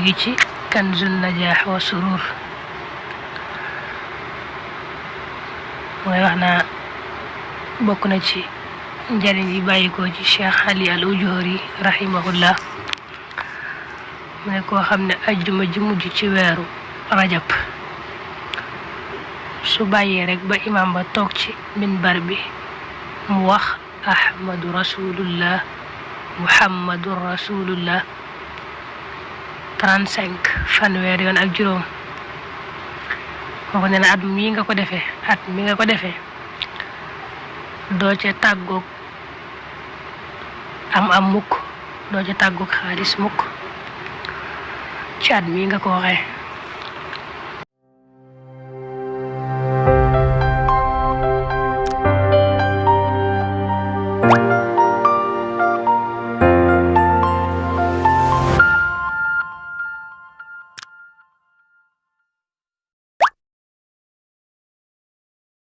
ngi ci kanzun najaax wa surur mooy wax naa bokk na ci njariñ yi bàyyikoo ci Cheikh Ali al Ujhuri rahimahullah mu ne koo xam ne ajjuma ji mujj ci weeru rajab su bàyyee rek ba imam ba toog ci minbar bi mu wax ahmadu rasulullah muhammadun rasulullah 35 fanweer yoon ak juróom moo ne na at mi nga ko defee doo ca tàggoog am mukk doo ca tàggoog xaalis mukk ci at mi nga ko waxee